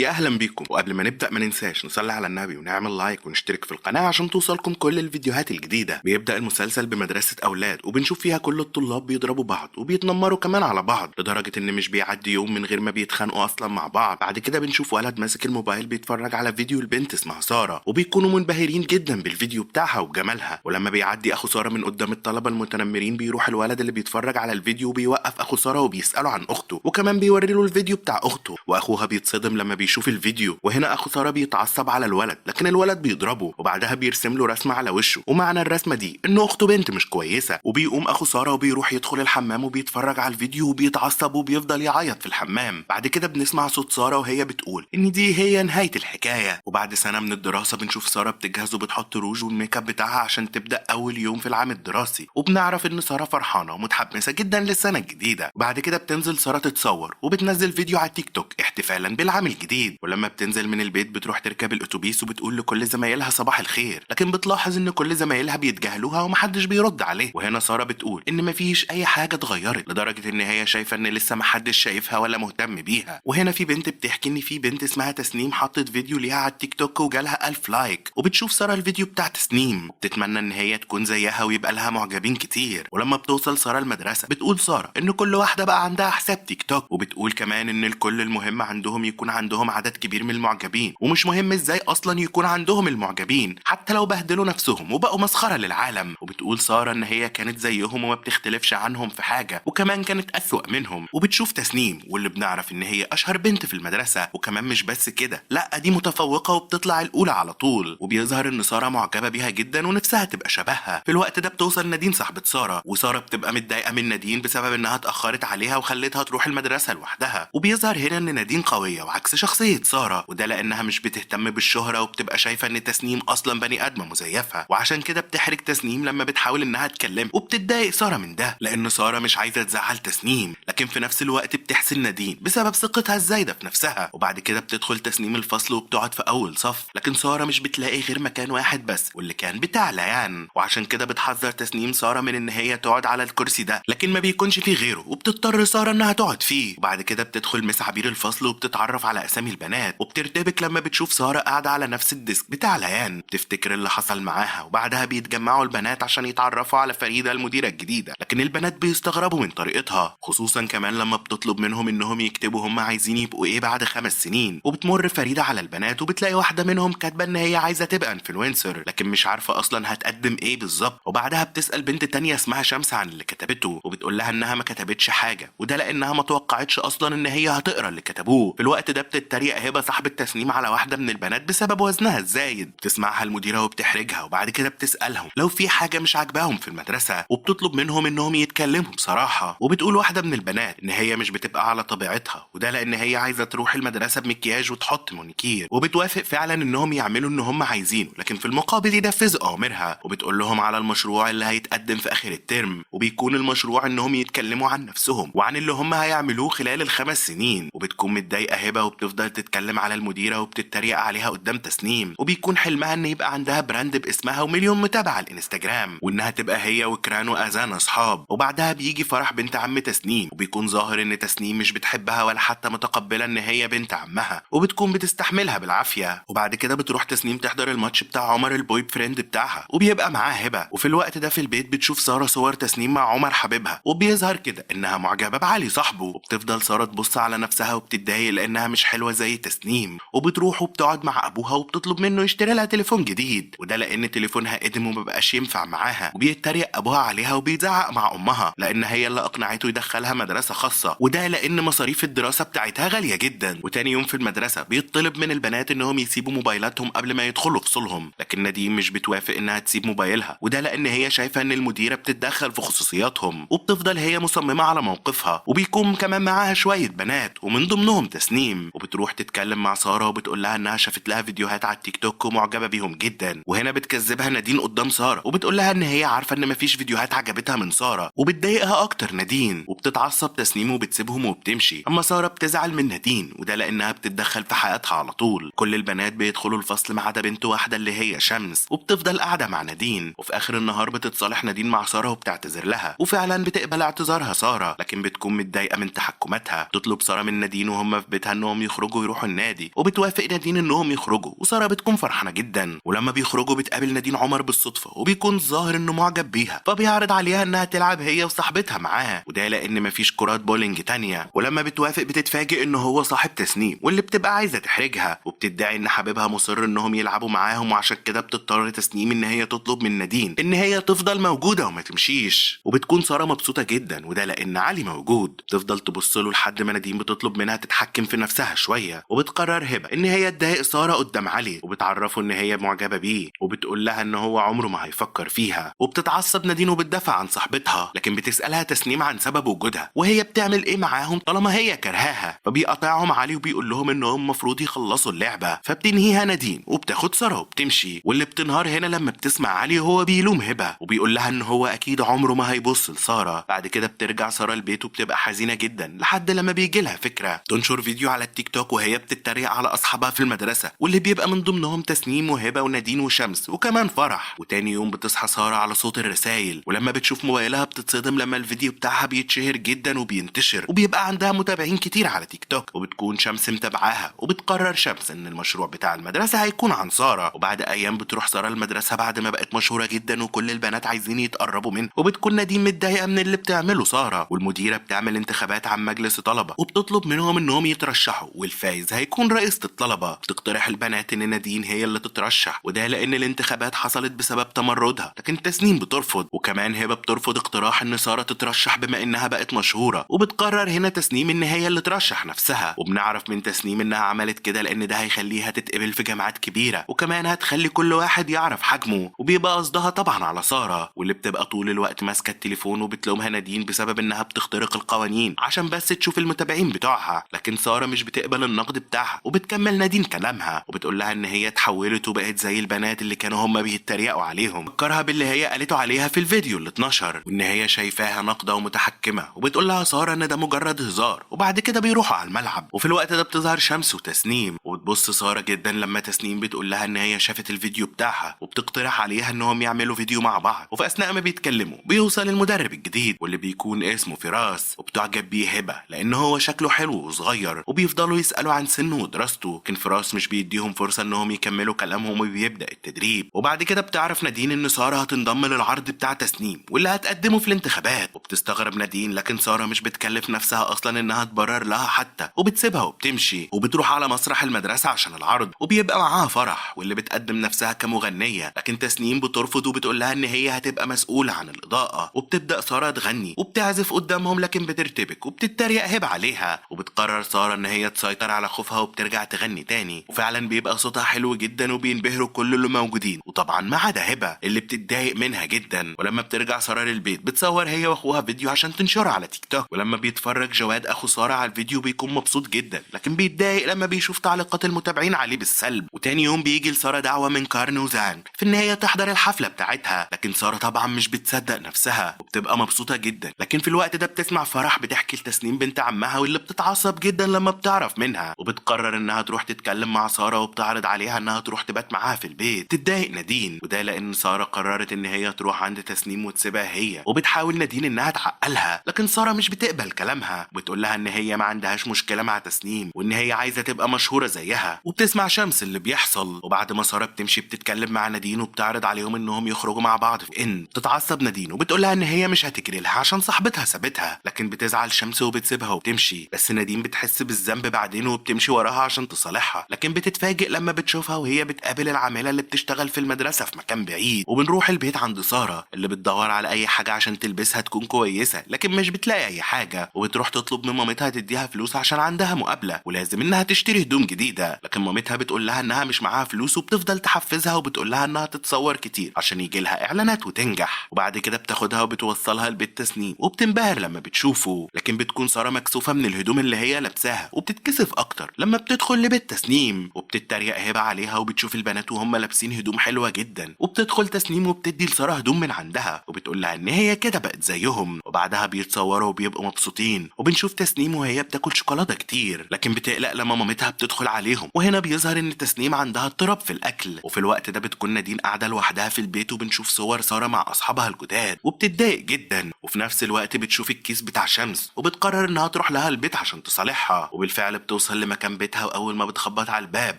يا اهلا بيكم. وقبل ما نبدا ما ننساش نصلي على النبي ونعمل لايك ونشترك في القناه عشان توصلكم كل الفيديوهات الجديده. بيبدا المسلسل بمدرسه اولاد وبنشوف فيها كل الطلاب بيضربوا بعض وبيتنمروا كمان على بعض لدرجه ان مش بيعدي يوم من غير ما بيتخانقوا اصلا مع بعض. بعد كده بنشوف ولد ماسك الموبايل بيتفرج على فيديو البنت اسمها ساره وبيكونوا منبهرين جدا بالفيديو بتاعها وجمالها. ولما بيعدي اخو ساره من قدام الطلبه المتنمرين بيروح الولد اللي بيتفرج على الفيديو وبيوقف اخو ساره وبيساله عن اخته وكمان بيوري له الفيديو بتاع اخته. واخوها بيتصدم لما بيشوف الفيديو. وهنا اخو ساره بيتعصب على الولد لكن الولد بيضربه وبعدها بيرسم له رسمه على وشه ومعنى الرسمه دي ان اخته بنت مش كويسه. وبيقوم اخو ساره وبيروح يدخل الحمام وبيتفرج على الفيديو وبيتعصب وبيفضل يعيط في الحمام. بعد كده بنسمع صوت ساره وهي بتقول ان دي هي نهايه الحكايه. وبعد سنه من الدراسه بنشوف ساره بتجهز وبتحط روج والميك اب بتاعها عشان تبدا اول يوم في العام الدراسي. وبنعرف ان ساره فرحانه ومتحمسه جدا للسنه الجديده. بعد كده بتنزل ساره تتصور وبتنزل فيديو على تيك توك احتفالا بالعام الجديد. ولما بتنزل من البيت بتروح تركب الاتوبيس وبتقول لكل زمايلها صباح الخير لكن بتلاحظ ان كل زمايلها بيتجاهلوها ومحدش بيرد عليه. وهنا ساره بتقول ان مفيش اي حاجه اتغيرت لدرجه ان هي شايفه ان لسه محدش شايفها ولا مهتم بيها. وهنا في بنت بتحكي ان في بنت اسمها تسنيم حطت فيديو ليها على التيك توك وجالها 1000 لايك. وبتشوف ساره الفيديو بتاع تسنيم وبتتمنى ان هي تكون زيها ويبقى لها معجبين كتير. ولما بتوصل ساره المدرسه بتقول ساره ان كل واحده بقى عندها حساب تيك توك. وبتقول كمان ان الكل المهم عندهم يكون عندهم عدد كبير من المعجبين ومش مهم ازاي اصلا يكون عندهم المعجبين حتى لو بهدلوا نفسهم وبقوا مسخره للعالم. وبتقول ساره ان هي كانت زيهم وما بتختلفش عنهم في حاجه وكمان كانت اسوأ منهم. وبتشوف تسنيم واللي بنعرف ان هي اشهر بنت في المدرسه وكمان مش بس كده لا دي متفوقه وبتطلع الاولى على طول. وبيظهر ان ساره معجبه بيها جدا ونفسها تبقى شبهها. في الوقت ده بتوصل نادين صاحبه ساره وساره بتبقى متضايقه من نادين بسبب انها اتاخرت عليها وخلتها تروح المدرسه لوحدها. وبيظهر هنا ان نادين قويه وعكس شخصيه ساره وده لانها مش بتهتم بالشهره وبتبقى شايفه ان تسنيم اصلا بني ادمه مزيفه وعشان كده بتحرج تسنيم لما بتحاول انها تكلم. وبتتضايق ساره من ده لان ساره مش عايزه تزعل تسنيم لكن في نفس الوقت بتحسن نادين بسبب ثقتها الزايده في نفسها. وبعد كده بتدخل تسنيم الفصل وبتقعد في اول صف لكن ساره مش بتلاقي غير مكان واحد بس واللي كان بتاع ليان. وعشان كده بتحذر تسنيم ساره من ان هي تقعد على الكرسي ده لكن ما بيكونش فيه غيره وبتضطر ساره انها تقعد فيه. وبعد كده بتدخل مس عبير الفصل وبتتعرف على اسامي البنات وبترتبك لما بتشوف ساره قاعده على نفس الديسك بتاع ليان. بتفتكر اللي حصل معاها وبعدها بيتجمعوا البنات عشان يتعرفوا على فريده المديره الجديده لكن البنات بيستغربوا من طريقتها خصوصا كمان لما بتطلب منهم انهم يكتبوا هم عايزين يبقوا ايه بعد 5 سنين. وبتمر فريده على البنات وبتلاقي واحده منهم كاتبه ان هي عايزه تبقى انفلونسر لكن مش عارفه اصلا هتقدم ايه بالظبط. وبعدها بتسال بنت تانية اسمها شمس عن اللي كتبته وبتقول لها انها ما كتبتش حاجه وده لانها ما توقعتش اصلا ان هي هتقرا اللي كتبوه. في الوقت ده بتتريق هبه صاحبه تسنيم على واحده من البنات بسبب وزنها الزايد. تسمعها المديره وبتحرجها وبعد كده بتسالهم لو في حاجه مش عاجباهم في المدرسه وبتطلب منهم انهم يتكلموا بصراحه. وبتقول واحده من البنات ان هي مش بتبقى على طبيعتها وده لان هي عايزه تروح المدرسه بمكياج وتحط مونيكير. وبتوافق فعلا انهم يعملوا ان هم عايزينه لكن في المقابل ينفذوا اوامرها. وبتقول لهم على المشروع اللي هيتقدم في اخر الترم وبيكون المشروع انهم يتكلموا عن نفسهم وعن اللي هم هيعملوه خلال ال5 سنين. وبتكون متضايقه هبه وبتفضل تتكلم على المديره وبتتريق عليها قدام تسنيم. وبيكون حلمها ان يبقى عندها براند باسمها ومليون متابعه على الانستجرام وانها تبقى هي وكران واذان اصحاب. وبعدها بيجي فرح بنت عم تسنيم وبيكون ظاهر ان تسنيم مش بتحبها ولا حتى متقبله ان هي بنت عمها وبتكون بتستحملها بالعافيه. وبعد كده بتروح تسنيم تحضر الماتش بتاع عمر البوي فريند بتاعها وبيبقى معاه هبه. وفي الوقت ده في البيت بتشوف ساره صور تسنيم مع عمر حبيبها وبيظهر كده انها معجبه بعلي صاحبه. وبتفضل ساره تبص على نفسها وبتتضايق لانها مش حلوه زي تسنيم. وبتروح وبتقعد مع ابوها وبتطلب منه يشتري لها تليفون جديد وده لان تليفونها قديم ومبقاش ينفع معاها. وبيتريق ابوها عليها وبيزعق مع امها لان هي اللي اقنعته يدخلها مدرسه خاصه وده لان مصاريف الدراسه بتاعتها غاليه جدا. وتاني يوم في المدرسه بيطلب من البنات انهم يسيبوا موبايلاتهم قبل ما يدخلوا فصولهم لكن نادين مش بتوافق انها تسيب موبايلها وده لان هي شايفه ان المديره بتتدخل في خصوصياتهم. وبتفضل هي مصممه على موقفها. وبيكون كمان معاها شويه بنات ومن ضمنهم تسنيم. وبتروح تتكلم مع ساره وبتقول لها انها شافت لها فيديوهات على التيك توك ومعجبه بيهم جدا. وهنا بتكذبها نادين قدام ساره وبتقول لها ان هي عارفه ان مفيش فيديوهات عجبتها من ساره وبتضايقها اكتر نادين. وبتتعصب تسنيم وبتسيبهم وبتمشي. اما ساره بتزعل من نادين وده لانها بتتدخل في حياتها على طول. كل البنات بيدخلوا الفصل ما عدا بنت واحده اللي هي شمس وبتفضل قاعده مع نادين. وفي اخر النهار بتتصالح نادين مع ساره وبتعتذر لها وفعلا بتقبل اعتذارها ساره لكن بتكون متضايقه من تحكماتها. تطلب ساره من نادين وهم في بيتها انهم يخرجوا يخرجوا يروحوا النادي، وبتوافق نادين انهم يخرجوا، وساره بتكون فرحانه جدا. ولما بيخرجوا بتقابل نادين عمر بالصدفه، وبيكون الظاهر انه معجب بيها، فبيعرض عليها انها تلعب هي وصاحبتها معاه، وده لان مفيش كرات بولينج تانية. ولما بتوافق بتتفاجئ انه هو صاحب تسنيم، واللي بتبقى عايزه تحرجها، وبتدعي ان حبيبها مصر انهم يلعبوا معاهم، وعشان كده بتضطر تسنيم ان هي تطلب من نادين ان هي تفضل موجوده وما تمشيش. وبتكون ساره مبسوطه جدا، وده لان علي موجود. تفضل تبص له لحد ما نادين بتطلب منها تتحكم في نفسها شويه، وبتقرر هبه ان هي تضايق ساره قدام علي، وبتعرفه ان هي معجبه بيه، وبتقول لها ان هو عمره ما هيفكر فيها. وبتتعصب نادين وبتدافع عن صاحبتها، لكن بتسالها تسنيم عن سبب وجودها وهي بتعمل ايه معاهم طالما هي كرهاها. فبيقاطعهم علي وبيقول لهم انهم المفروض يخلصوا اللعبه، فبتنهيها نادين وبتاخد ساره وبتمشي. واللي بتنهار هنا لما بتسمع علي وهو بيلوم هبه، وبيقول لها ان هو اكيد عمره ما هيبص لساره. بعد كده بترجع ساره البيت وبتبقى حزينه جدا، لحد لما بيجي لها فكره تنشر فيديو على التيك توك وهي بتتريق على اصحابها في المدرسه، واللي بيبقى من ضمنهم تسنيم وهبه ونادين وشمس وكمان فرح. وتاني يوم بتصحى ساره على صوت الرسايل، ولما بتشوف موبايلها بتتصدم لما الفيديو بتاعها بيتشهر جدا وبينتشر، وبيبقى عندها متابعين كتير على تيك توك. وبتكون شمس متابعاها، وبتقرر شمس ان المشروع بتاع المدرسه هيكون عن ساره. وبعد ايام بتروح ساره المدرسه بعد ما بقت مشهوره جدا وكل البنات عايزين يتقربوا منها، وبتكون نادين متضايقه من اللي بتعمله ساره. والمديره بتعمل انتخابات عن مجلس طلبه، وبتطلب منهم انهم يترشحوا، والفايز هيكون رئيسه الطلبه. بتقترح البنات ان نادين هي اللي تترشح، وده لان الانتخابات حصلت بسبب تمردها، لكن تسنيم بترفض. وكمان هبه بترفض اقتراح ان ساره تترشح بما انها بقت مشهوره. وبتقرر هنا تسنيم ان هي اللي ترشح نفسها، وبنعرف من تسنيم انها عملت كده لان ده هيخليها تتقبل في جامعات كبيره، وكمان هتخلي كل واحد يعرف حجمه. وبيبقى قصدها طبعا على ساره، واللي بتبقى طول الوقت ماسكه التليفون وبتلومها نادين بسبب انها بتخترق القوانين عشان بس تشوف المتابعين بتوعها. لكن ساره مش بتقبل النقد بتاعها، وبتكمل نادين كلامها وبتقول لها ان هي اتحولت وبقت زي البنات اللي كانوا هم بيتريقوا عليهم. فكرها باللي هي قالته عليها في الفيديو اللي اتنشر، وان هي شايفاها ناقده ومتحكمه، وبتقول لها ساره ان ده مجرد هزار. وبعد كده بيروحوا على الملعب، وفي الوقت ده بتظهر شمس وتسنيم، وبتبص ساره جدا لما تسنيم بتقول لها ان هي شافت الفيديو بتاعها، وبتقترح عليها انهم يعملوا فيديو مع بعض. وفي اثناء ما بيتكلموا بيوصل المدرب الجديد، واللي بيكون اسمه فراس، وبتعجب بيه هبه لان هو شكله حلو وصغير، وبيفضلوا يسالوا عن سنه ودراسته، لكن فراس مش بيديهم فرصه انهم يكملوا كلامهم وبيبدا التدريب. وبعد كده بتعرف نادين ان ساره هتنضم للعرض بتاع تسنيم واللي هتقدمه في الانتخابات، وبتستغرب نادين، لكن ساره مش بتكلف نفسها اصلا انها تبرر لها حتى، وبتسيبها وبتمشي. وبتروح على مسرح المدرسه عشان العرض، وبيبقى معاها فرح واللي بتقدم نفسها كمغنيه، لكن تسنيم بترفض وبتقول لها ان هي هتبقى مسؤوله عن الاضاءه. وبتبدا ساره تغني وبتعزف قدامهم، لكن بترتبك وبتتريق هبه عليها. وبتقرر ساره ان هي تسيطر على خوفها وبترجع تغني تاني، وفعلا بيبقى صوتها حلو جدا وبينبهروا كل اللي موجودين، وطبعا ما عدا هبه اللي بتتضايق منها جدا. ولما بترجع ساره للبيت بتصور هي واخوها فيديو عشان تنشره على تيك توك. ولما بيتفرج جواد اخو ساره على الفيديو بيكون مبسوط جدا، لكن بيتضايق لما بيشوف تعليقات المتابعين عليه بالسلب. وتاني يوم بيجي لساره دعوه من كارن وزانج في ان هي تحضر الحفله بتاعتها، لكن ساره طبعا مش بتصدق نفسها وبتبقى مبسوطه جدا. لكن في الوقت ده بتسمع فرح بتحكي لتسنيم بنت عمها، واللي بتتعصب جدا لما بتعرف منها، وبتقرر انها تروح تتكلم مع ساره، وبتعرض عليها انها تروح تبات معاها في البيت. تتضايق نادين، وده لان ساره قررت ان هي تروح عند تسنيم وتسيبها هي، وبتحاول نادين انها تعقلها، لكن ساره مش بتقبل كلامها، وبتقول لها ان هي ما عندهاش مشكله مع تسنيم وان هي عايزه تبقى مشهوره زيها. وبتسمع شمس اللي بيحصل، وبعد ما ساره بتمشي بتتكلم مع نادين وبتعرض عليهم انهم يخرجوا مع بعض في بتتعصب نادين وبتقول لها ان هي مش هتجري لها عشان صاحبتها سابتها، لكن بتزعل شمس وبتسيبها وبتمشي. بس نادين بتحس بالذنب بعدين وبتمشي وراها عشان تصالحها، لكن بتتفاجئ لما بتشوفها وهي بتقابل العامله اللي بتشتغل في المدرسه في مكان بعيد. وبنروح البيت عند ساره اللي بتدور على اي حاجه عشان تلبسها تكون كويسه، لكن مش بتلاقي اي حاجه، وبتروح تطلب من مامتها تديها فلوس عشان عندها مقابله ولازم انها تشتري هدوم جديده، لكن مامتها بتقول لها انها مش معاها فلوس، وبتفضل تحفزها وبتقول لها انها تتصور كتير عشان يجي لها اعلانات وتنجح. وبعد كده بتاخدها وبتوصلها لبيت تسنيم وبتنبهر لما بتشوفه، لكن بتكون ساره مكسوفه من الهدوم اللي هي لابساها وبتتكسف اكتر لما بتدخل لبيت تسنيم، وبتتريق هبه عليها وبتشوف البنات وهم لابسين هدوم حلوه جدا. وبتدخل تسنيم وبتدي لساره هدوم من عندها وبتقول لها ان هي كده بقت زيهم، وبعدها بيتصوروا وبيبقوا مبسوطين. وبنشوف تسنيم وهي بتاكل شوكولاته كتير، لكن بتقلق لما مامتها بتدخل عليهم، وهنا بيظهر ان تسنيم عندها اضطراب في الاكل. وفي الوقت ده بتكون نادين قاعده لوحدها في البيت، وبنشوف صور ساره مع اصحابها الجداد وبتتضايق جدا. وفي نفس الوقت بتشوف الكيس بتاع شمس وبتقرر انها تروح لها البيت عشان تصالحها. وبالفعل بتوصل لمكان بيتها، واول ما بتخبط على الباب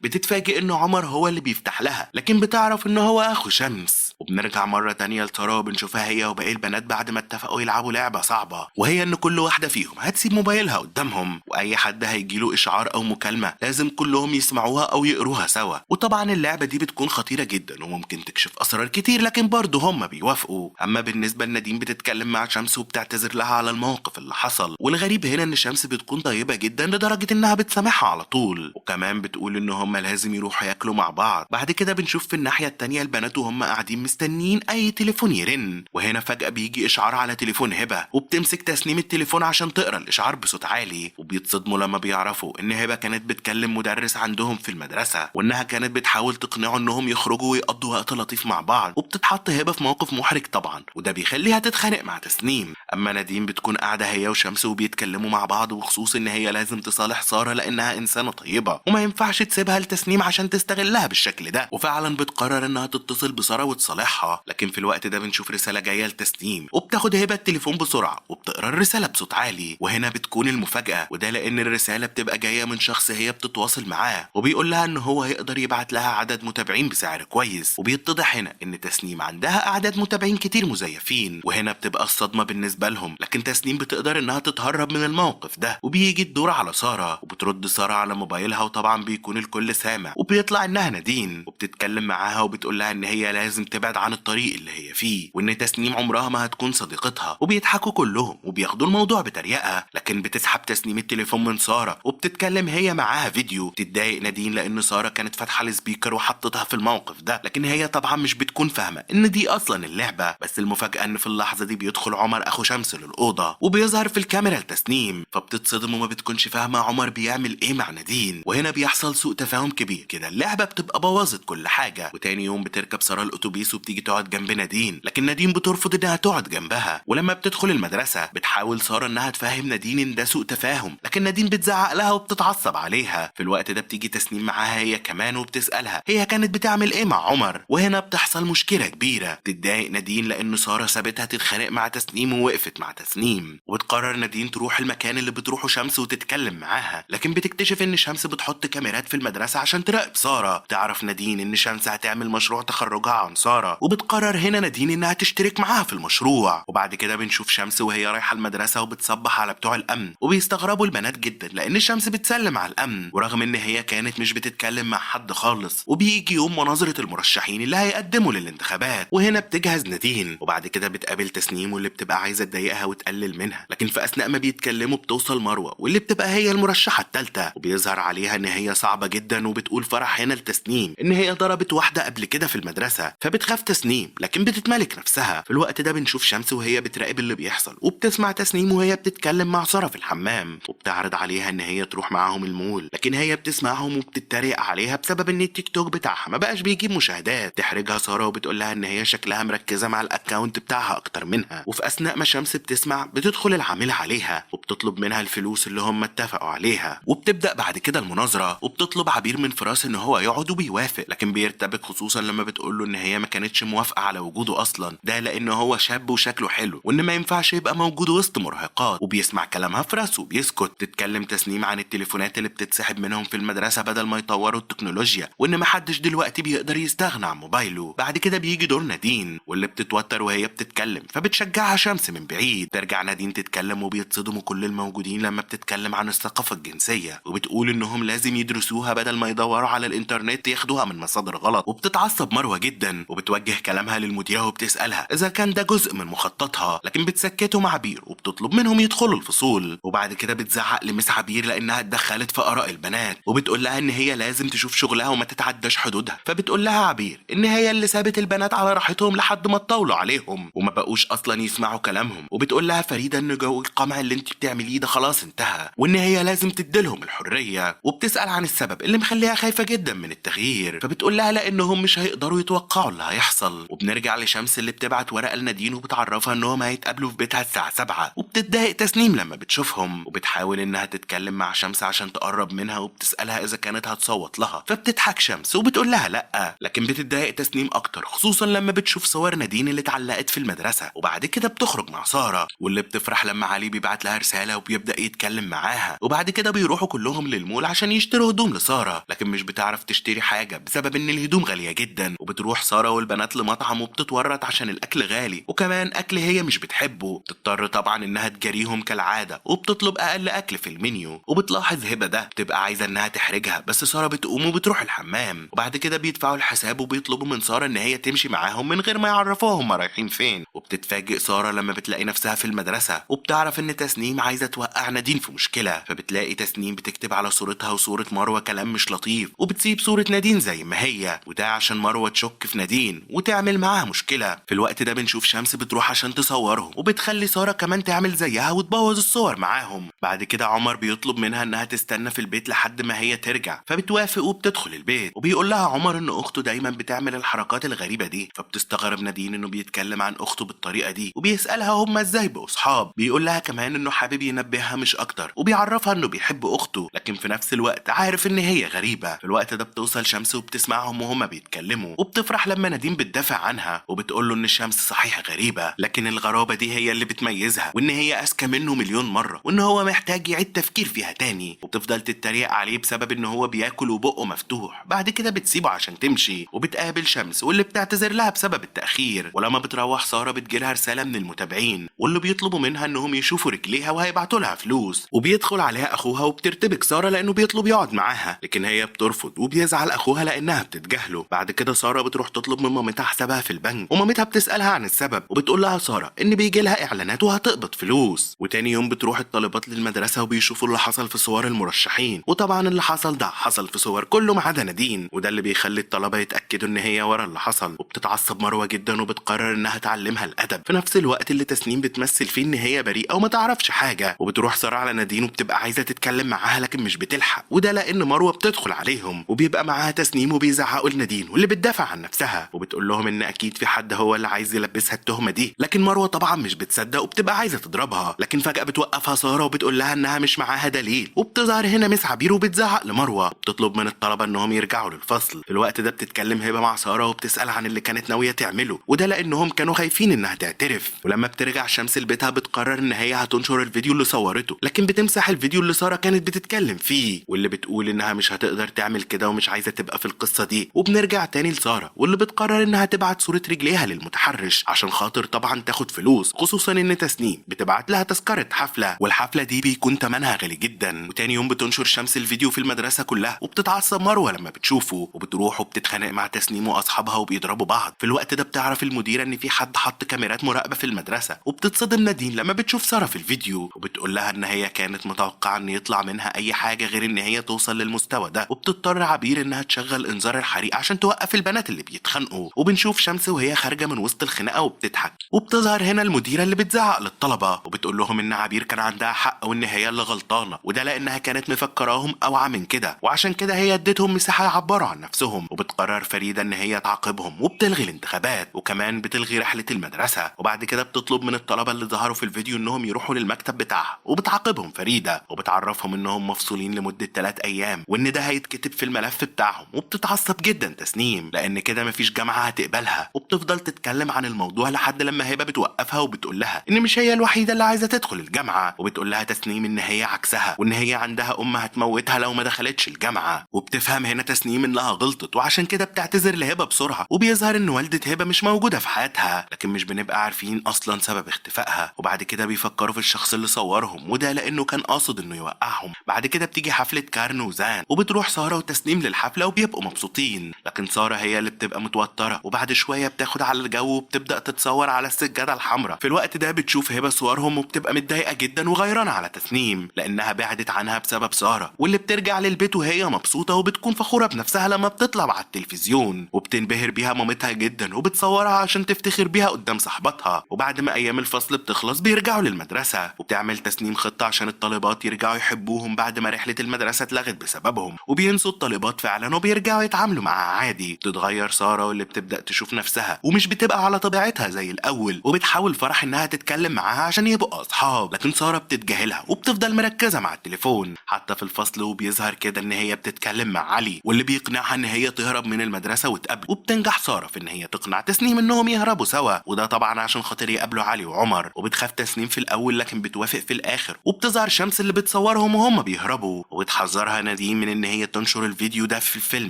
بتتفاجئ ان عمر هو اللي بيفتح لها، لكن بتعرف ان هو اخو شمس. وبنرجع مرة تانية لسارة وبنشوفها هي وباقي البنات بعد ما اتفقوا يلعبوا لعبة صعبة، وهي ان كل واحدة فيهم هتسيب موبايلها قدامهم، واي حد هيجيله اشعار او مكالمة لازم كلهم يسمعوها او يقروها سوا. وطبعا اللعبة دي بتكون خطيرة جدا وممكن تكشف اسرار كتير، لكن برضه هم بيوافقوا. اما بالنسبة لنادين بتتكلم مع شمس وبتعتذر لها على الموقف اللي حصل، والغريب هنا ان شمس بتكون طيبة جدا لدرجة انها بتسامحها على طول، وكمان بتقول ان هم لازم يروحوا ياكلوا مع بعض. بعد كده بنشوف في الناحية التانية البنات وهم قاعدين مستنيين اي تليفون يرن، وهنا فجأة بيجي اشعار على تليفون هبة، وبتمسك تسنيم التليفون عشان تقرا الاشعار بصوت عالي. وبيتصدموا لما بيعرفوا ان هبة كانت بتكلم مدرس عندهم في المدرسة، وانها كانت بتحاول تقنعه انهم يخرجوا ويقضوا وقت لطيف مع بعض. وبتتحط هبة في موقف محرج طبعا، وده بيخليها تتخانق مع تسنيم. اما نادين بتكون قاعدة هي وشمس وبيتكلموا مع بعض بخصوص ان هي لازم تصالح سارة لانها انسانة طيبة وما ينفعش تسيبها لتسنيم عشان تستغلها بالشكل ده. وفعلا بتقرر انها تتصل بسارة وتصالحها، لكن في الوقت ده بنشوف رسالة جاية لتسنيم، وبتاخد هبة التليفون بسرعة وبتقرا الرسالة بصوت عالي. وهنا بتكون المفاجأة، وده لان الرسالة بتبقى جاية من شخص هي بتتواصل معاه، وبيقول لها ان هو هيقدر يبعت لها عدد متابعين بسعر كويس. وبيتضح هنا ان تسنيم عندها اعداد متابعين كتير مزيفين، وهنا بتبقى الصدمة بالنسبة لهم، لكن تسنيم بتقدر انها تتهرب من الموقف ده. وبيجي الدور على سارة، وبترد سارة على موبايلها، وطبعا بيكون الكل سامع، وبيطلع انها نادين، وبتتكلم معاها وبتقول لها ان هي لازم تبعد عن الطريق اللي هي فيه، وان تسنيم عمرها ما هتكون صديقتها. وبيضحكوا كلهم وبياخدوا الموضوع بتريقة، لكن بتسحب تسنيم التليفون من سارة وبتتكلم هي معاها فيديو. بتتضايق نادين لان سارة كانت فاتحة السبيكر وحطتها في الموقف ده، لكن هي طبعا مش بتكون فاهمة ان دي اصلا اللعبة. بس المفاجأة ان في اللحظة دي بيدخل عمر اخو شمس للأوضة، وبيظهر في الكاميرا لتسنيم، فبتتصدم وما بتكونش فاهمة عمر بيعمل ايه مع نادين. وهنا بيحصل سوء تفاهم كبير كده، اللعبة بتبقى بوظت كل حاجة. وتاني يوم بتركب سارة الاتوبيس وبتيجي تقعد جنب نادين، لكن نادين بترفض انها تقعد جنبها. ولما بتدخل المدرسة بتحاول سارة انها تفهم نادين ان ده سوء تفاهم، لكن نادين بتزعق لها وبتتعصب عليها. في الوقت ده بتيجي تسنيم معاها هي كمان وبتسألها هي كانت بتعمل ايه مع عمر. وهنا بتحصل مشكلة كبيرة، بتتضايق نادين لان سارة سابتها تتخانق مع تسنيم ووقفت مع تسنيم. وبتقرر نادين تروح المكان اللي بتروحه شمس وتتكلم معاها، لكن بتكتشف ان شمس بتحط كاميرات في المدرسة عشان تراقب سارة. تعرف نادين ان شمس هتعمل مشروع تخرجها عن سارة، وبتقرر هنا نادين انها تشترك معاها في المشروع. وبعد كده بنشوف شمس وهي رايحة المدرسة وبتصبح على بتوع الامن، وبيستغربوا البنات جدا لان شمس بتسلم على الامن ورغم ان هي كانت مش بتتكلم مع حد خالص. وبيجي يوم مناظرة المرشحين اللي هيقدموا للانتخابات، وهنا بتجهز نادين، وبعد كده بتقابل تسنيم واللي بتبقى عايزة تضايقها وتقلل منها. لكن في اثناء ما بيتكلموا بتوصل مروة واللي بتبقى هي المرشحة الثالثة، وبيظهر عليها ان هي صعبة جدا. وبتقول فرح هنا لتسنيم ان هي ضربت واحدة قبل كده في المدرسة، فبتخاف تسنيم لكن بتتملك نفسها. في الوقت ده بنشوف شمس وهي بتراقب اللي بيحصل، وبتسمع تسنيم وهي بتتكلم مع سارة في الحمام، وبتعرض عليها ان هي تروح معاهم المول، لكن هي بتسمعهم وبتتريق عليها بسبب ان التيك توك بتاعها ما بقاش بيجيب مشاهدات. تحرجها سارة وبتقول لها ان هي شكلها مركزة مع الاكاونت بتاعها اكتر منها. وفي اثناء ما شمس بتسمع بتدخل العاملة عليها وبتطلب منها الفلوس اللي هم اتفقوا عليها. وبتبدأ بعد كده المناظرة، وبتطلب عبير من فراس ان هو يقعد وبيوافق، لكن بيرتبك خصوصا لما بتقول له ان هي ما كانتش موافقة على وجوده اصلا، ده لان هو شاب وشكله حلو وان ما ينفعش يبقى موجود وسط مراهقات. وبيسمع كلامها فراس وبيسكت. تتكلم تسنيم عن التليفونات اللي بتتسحب منهم في المدرسة بدل ما يطوروا التكنولوجيا، وان ما حدش دلوقتي بيقدر يستغنى عن موبايله. بعد كده بيجي دور نادين واللي بتتوتر وهي بتتكلم، فبتشجعها شمس من بعيد. ترجع نادين تتكلم وبيتصدموا كل الموجودين لما بتتكلم عن الثقافة الجنسية، وبتقول انهم لازم يدرسوها بدل ما يدوروا على الانترنت ياخدوها من مصادر غلط. وبتتعصب مروة جدا وبتوجه كلامها للمديرة وبتسألها اذا كان ده جزء من مخططها، لكن بتسكته مع عبير وبتطلب منهم يدخلوا الفصول. وبعد كده بتزعق لمس عبير لانها اتدخلت في اراء البنات، وبتقول لها ان هي لازم تشوف شغلها وما تتعداش حدودها. فبتقول لها عبير ان هي اللي سابت البنات على راحتهم لحد ما اتطاولوا عليهم وما بقوش اصلا يسمعوا كلامهم. بينهم، وبتقول لها فريدة ان جو القمع اللي انت بتعمليه ده خلاص انتهى، وان هي لازم تديلهم الحرية، وبتسأل عن السبب اللي مخليها خايفة جدا من التغيير، فبتقول لها لانهم مش هيقدروا يتوقعوا اللي هيحصل. وبنرجع لشمس اللي بتبعت ورقة لنادين وبتعرفها انهم هيتقابلوا في بيتها الساعة 7، وبتتضايق تسنيم لما بتشوفهم، وبتحاول انها تتكلم مع شمس عشان تقرب منها وبتسألها اذا كانت هتصوت لها، فبتضحك شمس وبتقول لها لا، لكن بتتضايق تسنيم اكتر خصوصا لما بتشوف صور نادين اللي اتعلقت في المدرسة. وبعد كده بتخرج مع سارة، واللي بتفرح لما علي بيبعت لها رسالة وبيبدأ يتكلم معاها. وبعد كده بيروحوا كلهم للمول عشان يشتروا هدوم لسارة، لكن مش بتعرف تشتري حاجة بسبب ان الهدوم غالية جدا. وبتروح سارة والبنات لمطعم وبتتورط عشان الاكل غالي، وكمان اكل هي مش بتحبه. بتضطر طبعا انها تجاريهم كالعادة وبتطلب اقل اكل في المنيو. وبتلاحظ هبة ده بتبقى عايزة انها تحرجها، بس سارة بتقوم وبتروح الحمام. وبعد كده بيدفعوا الحساب وبيطلبوا من سارة ان هي تمشي معاهم من غير ما يعرفوها هم رايحين فين. وبتتفاجئ سارة لما بتلاقي نفسها في المدرسة، وبتعرف ان تسنيم عايزة توقع نادين في مشكلة. فبتلاقي تسنيم بتكتب على صورتها وصورة مروة كلام مش لطيف، وبتسيب صورة نادين زي ما هي، وده عشان مروة تشك في نادين وتعمل معاها مشكلة. في الوقت ده بنشوف شمس بتروح عشان تصورهم، وبتخلي سارة كمان تعمل زيها وتبوظ الصور معاهم. بعد كده عمر بيطلب منها انها تستنى في البيت لحد ما هي ترجع، فبتوافق وبتدخل البيت. وبيقول لها عمر ان اخته دايما بتعمل الحركات الغريبة دي، فبتستغرب نادين انه بيتكلم عن اخته بالطريقة دي، وبيسألها هما ازاي بقوا صحاب. بيقول لها كمان انه حابب ينبهها مش اكتر، وبيعرفها انه بيحب اخته، لكن في نفس الوقت عارف ان هي غريبة. في الوقت ده بتوصل شمس وبتسمعهم وهما بيتكلموا، وبتفرح لما نادين بتدافع عنها، وبتقول له ان الشمس صحيح غريبة، لكن الغرابة دي هي اللي بتميزها، وان هي اذكى منه مليون مرة، وان هو محتاج يعيد تفكير فيها تاني. وبتفضل تتريق عليه بسبب ان هو بياكل وبقه مفتوح. بعد كده بتسيبه عشان تمشي، وبتقابل شمس واللي بتعتذر لها بسبب التأخير. ولما بتروح سارة بتجيلها رسالة من المتابعين، واللي بيطلبوا منها انهم يشوفوا رجليها وهيبعتوا لها فلوس. وبيدخل عليها اخوها وبترتبك سارة لانه بيطلب يقعد معاها، لكن هي بترفض، وبيزعل اخوها لانها بتتجاهله. بعد كده سارة بتروح تطلب من مامتها حسابها في البنك، ومامتها بتسألها عن السبب، وبتقول لها سارة ان بيجي لها اعلانات وهتقبض فلوس. وتاني يوم بتروح الطالبات للمدرسة وبيشوفوا اللي حصل في صور المرشحين، وطبعا اللي حصل ده حصل في صور كله ما عدا نادين، وده اللي بيخلي الطلبة يتأكدوا ان هي ورا اللي حصل. وبتتعصب مروة جدا وبتقرر انها تعلمها الادب في نفس الوقت اللي تسنيم بتمثل فيه ان هي بريئة وما تعرفش حاجة. وبتروح سارة على نادين وبتبقى عايزة تتكلم معاها لكن مش بتلحق، وده لان مروة بتدخل عليهم، وبيبقى معاها تسنيم وبيزعقوا لنادين واللي بتدافع عن نفسها، وبتقول لهم ان اكيد في حد هو اللي عايز يلبسها التهمة دي. لكن مروة طبعا مش بتصدق وبتبقى عايزة تضربها، لكن فجأة بتوقفها سارة وبتقول لها انها مش معاها دليل. وبتظهر هنا مس عبير وبتزعق لمروة، وبتطلب من الطلبة انهم يرجعوا للفصل. في الوقت ده بتتكلم هبة مع سارة وبتسأل عن اللي كانت ناوية تعمله، وده لانهم كانوا خايفين انها تعترف. ولما بترجع شمس لبيتها بتقرر ان هي هتنشر الفيديو اللي صورته، لكن بتمسح الفيديو اللي سارة كانت بتتكلم فيه، واللي بتقول انها مش هتقدر تعمل كده ومش عايزة تبقى في القصة دي. وبنرجع تاني لسارة واللي بتقرر انها تبعت صورة رجليها للمتحرش عشان خاطر طبعا تاخد فلوس، خصوصا ان تسنيم بتبعت لها تذكرة حفلة، والحفلة دي بيكون تمنها غالي جدا. وتاني يوم بتنشر شمس الفيديو في المدرسة كلها، وبتتعصب مروة لما بتشوفه، وبتروح وبتتخانق مع تسنيم واصحابها وبيضربوا بعض. في الوقت ده بتعرف المديرة ان في حد حط كاميرات مراقبة في المدرسة، وبتتصدم نادين لما بتشوف سارة في الفيديو، وبتقول لها ان هي كانت متوقعة ان يطلع منها اي حاجة غير ان هي توصل للمستوى ده. وبتضطر عبير انها تشغل انذار الحريق عشان توقف البنات اللي بيتخانقوا. وبنشوف شمس وهي خارجة من وسط الخناقة وبتضحك، وبتظهر هنا المديرة اللي بتزعق للطلبة وبتقول لهم ان عبير كان عندها حق وان هي اللي غلطانة، وده لانها كانت مفكراهم اوعى من كده، وعشان كده هي اديتهم مساحة يعبروا عن نفسهم. وبتقرر فريدة ان هي تعاقبهم وبتلغي الانتخابات، وكمان بتلغي رحلة المدرسة. وبعد كده بتطلب من الطلبة اللي ظهروا في الفيديو انهم يروحوا للمكتب بتاعها، وبتعاقبهم فريدة وبتعرفهم انهم مفصولين لمدة 3 ايام، وان ده هيتكتب في الملف بتاعهم. وبتتعصب جدا تسنيم لان كده مفيش جامعة هتقبلها، وبتفضل تتكلم عن الموضوع لحد لما هبة بتوقفها وبتقول لها ان مش هي الوحيدة اللي عايزة تدخل الجامعة. وبتقول لها تسنيم ان هي عكسها، وان هي عندها ام هتموتها لو ما دخلتش الجامعة. وبتفهم هنا تسنيم انها غلطت، وعشان كده بتعتذر لهبة بسرعة. وبيظهر ان والدة هبة مش موجودة في حياتها، لكن مش بنبقى عارفين اصلا سبب اختفائها. وبعد كده بيفكروا في الشخص اللي صورهم، وده لانه كان قاصد انه يوقعهم. بعد كده بتيجي حفلة كارن وزان، وبتروح سارة وتسنيم للحفلة وبيبقوا مبسوطين، لكن سارة هي اللي بتبقى متوترة. وبعد شوية بتاخد على الجو وبتبدأ تتصور على السجادة الحمراء. في الوقت ده بتشوف هبة صورهم وبتبقى متضايقة جدا وغيرانة على تسنيم لانها بعدت عنها بسبب سارة، واللي بترجع للبيت وهي مبسوطة وبتكون فخورة بنفسها لما بتطلع على التلفزيون، وبتنبهر بيها مامتها جدا وبتصورها عشان تفتخر بيها قدام صاحباتها. وبعد ما ايام الفصل بتخلص بيرجعوا للمدرسة، وبتعمل تسنيم خطة عشان الطالبات يرجعوا يحبوهم بعد ما رحلة المدرسة اتلغت بسببهم، وبينسوا الطالبات فعلا وبيرجعوا يتعاملوا معاها عادي. بتتغير سارة واللي بتبدأ تشوف نفسها ومش بتبقى على طبيعتها زي الاول، وبتحاول فرح انها تتكلم معاها عشان يبقوا اصحاب، لكن سارة بتتجاهلها وبتفضل مركزة مع التليفون حتى في الفصل. وبيظهر كده ان هي بتتكلم مع علي واللي بيقنعها ان هي تهرب من المدرسة وتقابله، وبتنجح سارة في ان هي تقنع تسنيم انهم يهربوا سوا، وده طبعا عشان خاطر يقابلوا علي وعمر. وبتخاف تسنيم في الاول لكن بتوافق في الاخر، وبتظهر شمس اللي بتصورهم وهم بيهربوا، وبتحذرها نديم من ان هي تنشر الفيديو ده في الفيلم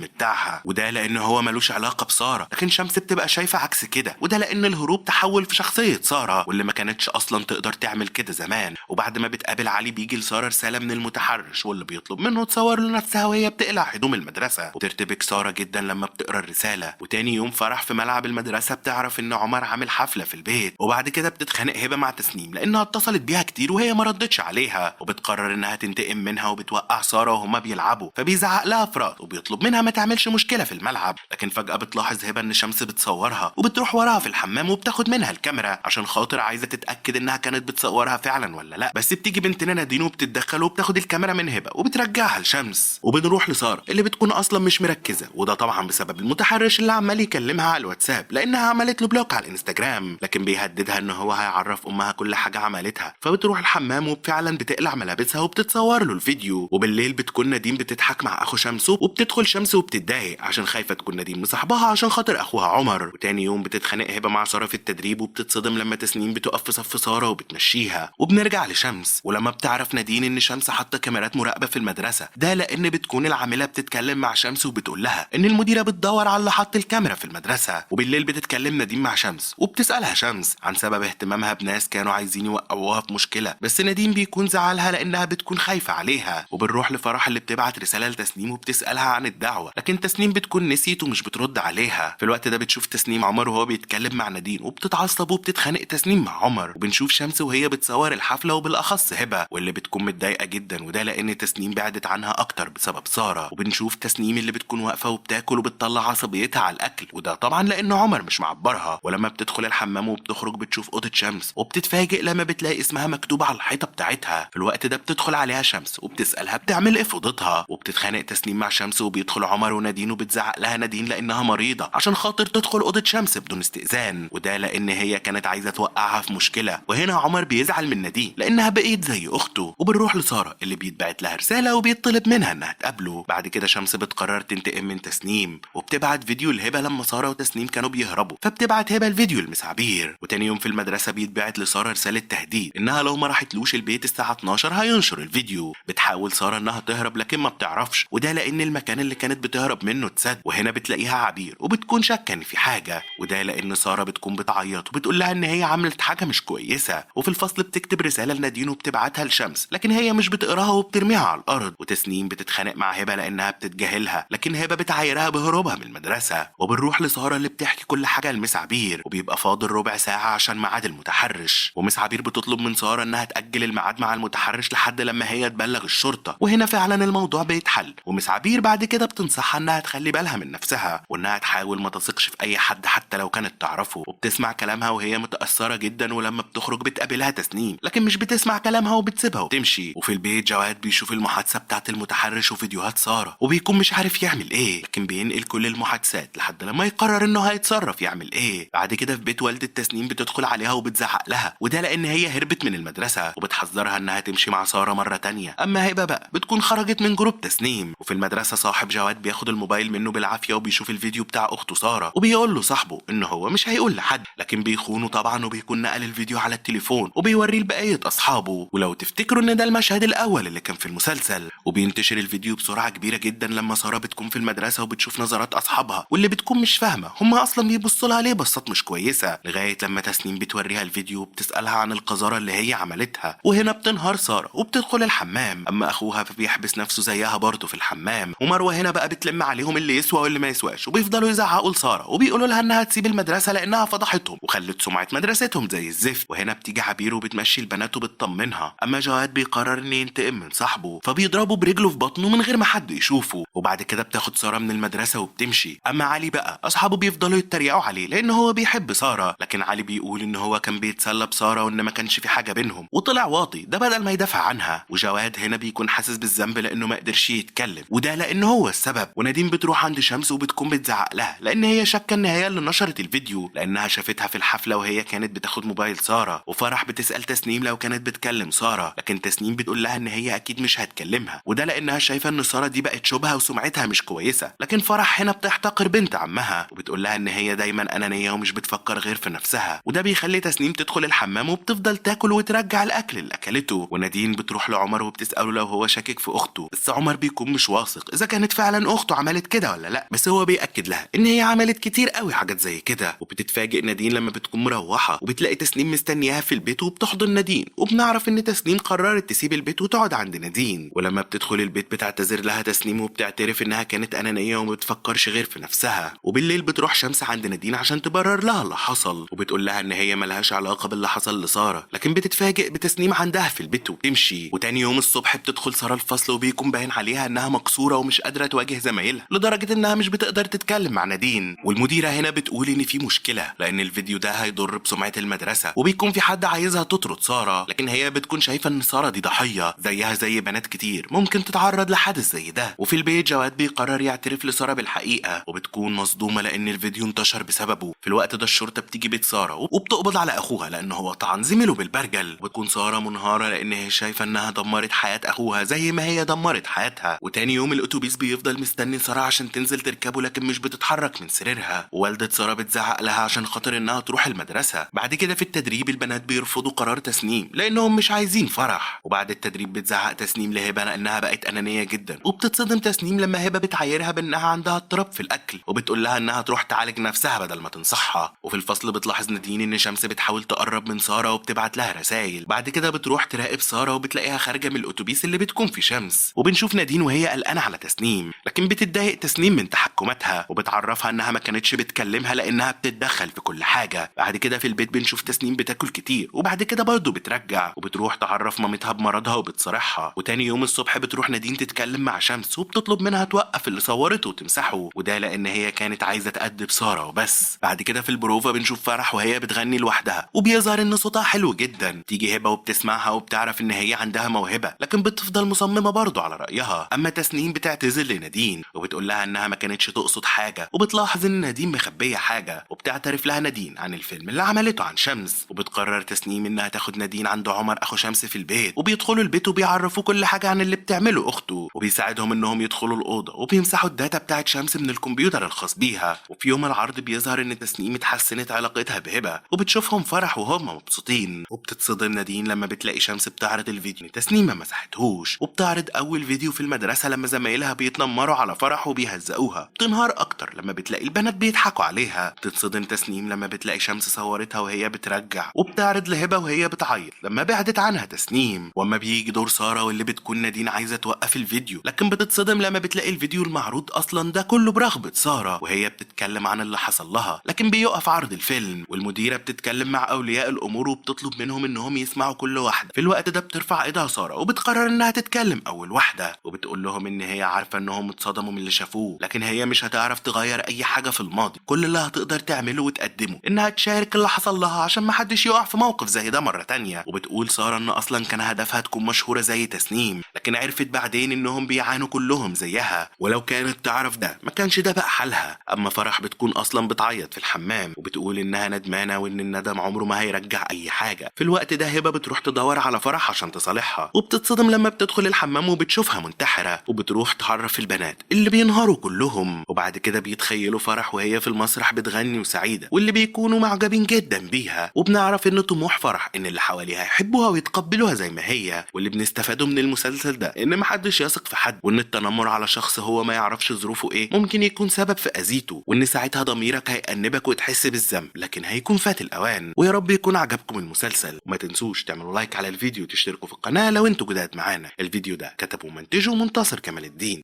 بتاعها، وده لان هو ملوش علاقة بسارة. لكن شمس بتبقى شايفة عكس كده، وده لان الهروب تحول في شخصية سارة واللي ما كانتش اصلا تقدر تعمل كده زمان. وبعد ما بتقابل علي بيجي لسارة رسالة من المتحرش واللي بيطلب منه تصور له نفسها وهي بتقلع هدوم المدرسة، وترتبك سارة جدا لما بتقرا الرسالة. وتاني يوم فرح في ملعب المدرسة بتعرف ان عمر عامل حفلة في البيت، وبعد كده بتتخانق هبة مع تسنيم لانها اتصلت بيها كتير وهي ما ردتش عليها، وبتقرر انها تنتقم منها وبتوقع سارة وهما بيلعبوا، فبيزعق لها فراد وبيطلب منها ما تعملش مشكلة في الملعب. لكن فجأة بتلاحظ هبة ان شمس بتصورها وبتروح وراها في الحمام وبتاخد منها الكاميرا عشان خاطر عايزة تتأكد انها كانت بتصورها فعلا ولا لا. بس بتيجي بنتنا نادين وبتتدخل وبتاخد الكاميرا من هبة وبترجعها لشمس. وبنروح لسارة اللي بتكون اصلا مش مركزة، وده طبعا بسبب المتحرش اللي عمال يكلمها على الواتساب لانها عملت له بلوك على الانستجرام، لكن بيهددها ان هو هيعرف امها كل حاجة عملتها. فبتروح الحمام وفعلا بتقلع ملابسها وبتتصور له الفيديو. وبالليل بتكون نادين بتضحك مع اخو شمس، وبتدخل شمس وبتتضايق عشان خايفة تكون نادين مصاحبها عشان خاطر اخوها عمر. وتاني يوم بتتخانق هبة مع سارة في التدريب، وبتتصدم لما تسنيم بتقف في صف سارة وبتمشيها. وبنرجع لشمس ولما بتعرف نادين ان شمس حاطه كاميرات مراقبة في المدرسة، ده لان بتكون العاملة بتتكلم مع شمس وبتقول لها ان المديرة بتدور على اللي حط الكاميرا في المدرسة. وبالليل بتتكلم نادين مع شمس وبتسألها شمس عن سبب اهتمامها بناس كانوا عايزين يوقعوها في مشكلة، بس نادين بيكون زعلها لانها بتكون خايفة عليها. وبنروح لفرح اللي بتبعت رسالة لتسنيم وبتسألها عن الدعوة، لكن تسنيم بتكون نسيت ومش بترد عليها. في الوقت ده بتشوف تسنيم عمر وهو بيتكلم مع نادين وبتتعصب وبتتخانق تسنيم مع عمر. وبنشوف شمس وهي بتصور الحفلة وبالاخص هبة واللي بتكون متضايقة جدا، وده لان تسنيم بعدت عنها اكتر بسبب سارة. وبنشوف تسنيم اللي بتكون واقفة وبتاكل وبتطلع عصبيتها على الاكل، وده طبعا لان عمر مش معبرها. ولما بتدخل الحمام وبتخرج بتشوف اوضة شمس وبتتفاجئ لما بتلاقي اسمها مكتوب على الحيطة بتاعتها. في الوقت ده بتدخل عليها شمس وبتسألها بتعمل ايه في اوضتها، وبتتخانق تسنيم مع شمس. وبيدخل عمر ونادين وبتزعق لها نادين لانها مريضة عشان خاطر تدخل اوضة شمس بدون استئذان، وده لان هي كانت عايزة توقعها في مشكلة. وهنا عمر بيزعل من نادين لانها بقيت زي اخته. وبنروح لسارة اللي بيتبعت لها رسالة وبيطلب منها انها تقابله. بعد كده شمس بتقرر تنتقم من تسنيم وبتبعت فيديو لهبة لما سارة وتسنيم كانوا بيهربوا، فبتبعت هبة الفيديو لمسعبير. وتاني يوم في المدرسة بيتبعت لسارة رسالة تهديد انها لو ما راحتلوش البيت الساعة 12 هينشر الفيديو. بتحاول سارة انها تهرب لكن ما بتعرفش، وده لان المكان اللي كانت بتهرب منه اتسد. وهنا بتلاقيها عبير وبتكون شاكة ان في حاجة، وده لان سارة بتكون بتعيط وبتقول لها ان هي عملت حاجة مش كويسة. وفي الفصل بتكتب رسالة لنادين وبتبعتها لشمس لكن هي مش بتقراها وبترميها على الارض. وتسنيم بتتخانق مع هبة لانها بتتجاهلها، لكن هبة بتعايرها بهروبها من المدرسة. وبنروح لسارة اللي بتحكي كل حاجة لمس عبير، وبيبقى فاضل ربع ساعة عشان ميعاد المتحرش. ومس عبير بتطلب من سارة انها تأجل الميعاد مع المتحرش لحد لما هي تبلغ الشرطة. وهنا فعلا الموضوع بيتحل، ومس عبير بعد كده بتنصحها انها تخلي بالها من نفسها وانها تحاول ما تثقش في اي حد حتى لو كانت تعرفه. وبتسمع كلامها وهي متأثرة جدا، ولما بتخرج بتقابلها تسنيم لكن مش بتسمع كلامها وبتسيبها وتمشي. وفي البيت جواد بيشوف المحادثة بتاعت المتحرش وفيديوهات سارة وبيكون مش عارف يعمل ايه، لكن بينقل كل المحادثات لحد لما يقرر انه هيتصرف يعمل ايه. بعد كده في بيت والدة تسنيم بتدخل عليها وبتزعق لها، وده لان هي هربت من المدرسة وبتحذرها انها تمشي مع سارة مرة تانية. اما هبة بقى بتكون خرجت من جروب تسنيم. وفي المدرسة صاحب جواد بياخد الموبايل منه بالعافية وبيشوف الفيديو بتاع اخته سارة، وبيقول له صاحبه ان هو مش هيقول لحد، لكن بيخونه طبعا وبيكون نقل الفيديو على التليفون وبيوريه لبقية اصحابه. ولو تفتكروا ان ده المشهد الاول اللي كان في المسلسل. وبينتشر الفيديو بسرعة كبيرة جدا لما سارة بتكون في المدرسة وبتشوف نظرات اصحابها واللي بتكون مش فاهمة هم اصلا بيبصوا لها ليه بصات مش كويسة، لغاية لما تسنيم بتوريها الفيديو وبتسألها عن القذارة اللي هي عملتها. وهنا بتنهار سارة وبتدخل الحمام، اما اخوها فبيحبس نفسه زيها برضه في الحمام. ومروة هنا بقى بتلم عليهم اللي يسوى واللي ما يسواش، وبيفضلوا يزعقوا لسارة وبيقولوا لها انها تسيب المدرسة لانها فضحتهم وخلت سمعة مدرستهم زي الزفت. وهنا بتيجي عبير وبتمشي البنات وبتطمنها منها. اما جواد بيقرر ان ينتقم من صاحبه فبيضربه برجله في بطنه من غير ما حد يشوفه، وبعد كده بتاخد سارة من المدرسة وبتمشي. اما علي بقى اصحابه بيفضلوا يتريقوا عليه لان هو بيحب سارة، لكن علي بيقول ان هو كان بيتسلى بسارة وان ما كانش في حاجة بينهم وطلع واطي ده بدل ما يدافع عنها. وجواد هنا بيكون حاسس بالذنب لانه ما قدرش يتكلم، وده لانه هو السبب. ونادين بتروح عند شمس وبتكون بتزعق لها لان هي شاكه ان هي اللي نشرت الفيديو لانها شافتها في الحفله وهي كانت بتاخد موبايل ساره. وفرح بتسال تسنيم لو كانت بتكلم ساره، لكن تسنيم بتقول لها ان هي اكيد مش هتكلمها، وده لانها شايفه ان ساره دي بقت شبهه وسمعتها مش كويسه. لكن فرح هنا بتحتقر بنت عمها وبتقول لها ان هي دايما انانيه ومش بتفكر غير في نفسها، وده بيخلي تسنيم تدخل الحمام وبتفضل تاكل وترجع الاكل اللي اكلته. ونادين بتروح لعمر وبتساله لو هو شاكك في اخته، بس عمر بيكون مش واثق اذا كانت فعلا اخته عملت كده ولا لا، بس هو بيأكد لها ان هي عملت كتير قوي حاجات زي كده. وبتتفاجئ نادين لما بتكون مروحه وبتلاقي تسنيم مستنياها في البيت وبتحضن نادين، وبنعرف ان تسنيم قررت تسيب البيت وتقعد عند نادين. ولما بتدخل البيت بتعتذر لها تسنيم وبتعترف انها كانت انانيه وما بتفكرش غير في نفسها. وبالليل بتروح شمس عند نادين عشان تبرر لها اللي حصل، وبتقول لها ان هي ملهاش علاقه باللي حصل لساره، لكن بتتفاجئ بتسنيم عندها في البيت وبتمشي. وتاني يوم الصبح بتدخل ساره الفصل وبيكون باين عليها انها مكسوره ومش قادره تواجه زمايلها لدرجه انها مش بتقدر تتكلم مع نادين. والمديره هنا بتقول ان في مشكله لان الفيديو ده هيضر بسمعه المدرسه، وبيكون في حد عايزها تطرد ساره، لكن هي بتكون شايفه ان ساره دي ضحيه زيها زي بنات كتير ممكن تتعرض لحدث زي ده. وفي البيت جواد بيقرر يعترف لساره بالحقيقه، وبتكون مصدومه لان الفيديو انتشر بسببه. في الوقت ده الشرطه بتيجي بيت ساره وبتقبض على اخوها لان هو طعن زميله بالبرجل. وبتكون ساره منهاره لان هي شايفه انها دمرت حياه اخوها زي ما هي دمرت حياتها. وتاني يوم الاتوبيس بيفضل مستني ساره عشان تنزل تركبه لكن مش بتتحرك من سريرها، ووالده ساره بتزعق لها عشان خاطر انها تروح المدرسه. بعد كده في التدريب البنات بيرفضوا قرار تسنيم لانهم مش عايزين فرح، وبعد التدريب بتزعق تسنيم لهبه لانها بقت انانيه جدا، وبتتصدم تسنيم لما هبه بتعايرها بانها عندها اضطراب في الاكل وبتقول لها انها تروح تعالج نفسها بدل ما تنصحها. وفي الفصل بتلاحظ نادين ان شمس بتحاول تقرب من ساره وبتبعت لها رسائل. بعد كده بتروح تراقب ساره وبتلاقيها خارجه من الاتوبيس اللي بتكون في شمس، وبنشوف نادين وهي قلقانه على تسنيم، لكن بتتضايق تسنيم من تحكماتها وبتعرفها انها ما كانتش بتكلمها لانها بتتدخل في كل حاجه. بعد كده في البيت بنشوف تسنيم بتاكل كتير، وبعد كده برضه بترجع وبتروح تعرف مامتها بمرضها وبتصارحها. وتاني يوم الصبح بتروح نادين تتكلم مع شمس وبتطلب منها توقف اللي صورته وتمسحه، وده لان هي كانت عايزه تأدب ساره وبس. بعد كده في البروفا بنشوف فرح وهي بتغني لوحدها وبيظهر ان صوتها حلو جدا. تيجي هبه وبتسمعها وبتعرف ان هي عندها موهبه، لكن بتفضل مصممه برضه على رايها. اما تسنيم بتعتذر لنادين وبتقول لها انها ما كانتش تقصد حاجه، وبتلاحظ ان نادين مخبيه حاجه، وبتعترف لها نادين عن الفيلم اللي عملته عن شمس. وبتقرر تسنيم انها تاخد نادين عند عمر اخو شمس في البيت، وبيدخلوا البيت وبيعرفوا كل حاجه عن اللي بتعمله اخته، وبيساعدهم انهم يدخلوا الاوضه وبيمسحوا الداتا بتاعت شمس من الكمبيوتر الخاص بيها. وفي يوم العرض بيظهر ان تسنيم اتحسنت علاقتها بهبه وبتشوفهم فرح وهم مبسوطين، وبتتصدم نادين لما بتلاقي شمس بتعرض الفيديو تسنيم ما مسحتهوش، وبتعرض اول فيديو في المدرسه لما زمايلها بيتنمروا على فرح وبيهزقوها. بتنهار اكتر لما بتلاقي البنات بيضحكوا عليها. بتتصدم تسنيم لما بتلاقي شمس صورتها وهي بترجع، وبتعرض لهبه وهي بتعيط لما بعدت عنها تسنيم. واما بيجي دور ساره واللي بتكون نادين عايزه توقف الفيديو، لكن بتتصدم لما بتلاقي الفيديو المعروض اصلا ده كله برغبه ساره وهي بتتكلم عن اللي حصل لها، لكن بيقف عرض الفيلم. والمديره بتتكلم مع اولياء الامور وبتطلب منهم انهم يسمعوا كل واحده. في الوقت ده بترفع ايدها ساره وبتقرر انها تتكلم اول واحده، وبتقول لهم ان هي عارفه انهم اتصدموا من اللي شافوه، لكن هي مش هتعرف تغير اي حاجه في الماضي. كل اللي هتقدر تعمله وتقدمه انها تشارك اللي حصل لها عشان محدش يقع في موقف زي ده مره تانية. وبتقول ساره ان اصلا كان هدفها تكون مشهوره زي تسنيم، لكن عرفت بعدين انهم بيعانوا كلهم زيها، ولو كانت تعرف ده ما كانش ده بقى حالها. اما فرح بتكون اصلا بتعيط في الحمام وبتقول انها ندمانه وان الندم عمره ما هيرجع اي حاجه. في الوقت ده هبه بتروح تدور على فرح عشان تصالحها، وبتتصدم لما بتدخل الحمام وبتشوفها منتحره، وبتروح تعرف البنات اللي بينهاروا كلهم. وبعد كده بيتخيلوا فرح وهي في المسرح بتغني وسعيده، واللي بيكونوا معجبين جدا بيها. وبنعرف ان طموح فرح ان اللي حواليها يحبوها ويتقبلوها زي ما هي. واللي بنستفاده من المسلسل ده ان محدش يثق في حد، وان التنمر على شخص هو ما يعرفش ظروفه ايه ممكن يكون سبب في اذيته، وان ساعتها ضميرك هيأنبك وتحس بالذنب، لكن هيكون فات الاوان. ويا رب يكون عجبكم المسلسل، وما تنسوش تعملوا لايك على الفيديو وتشتركوا في القناه لو انتوا جداد معانا. الفيديو ده كتبه ومنتجه منتصر كمال الدين.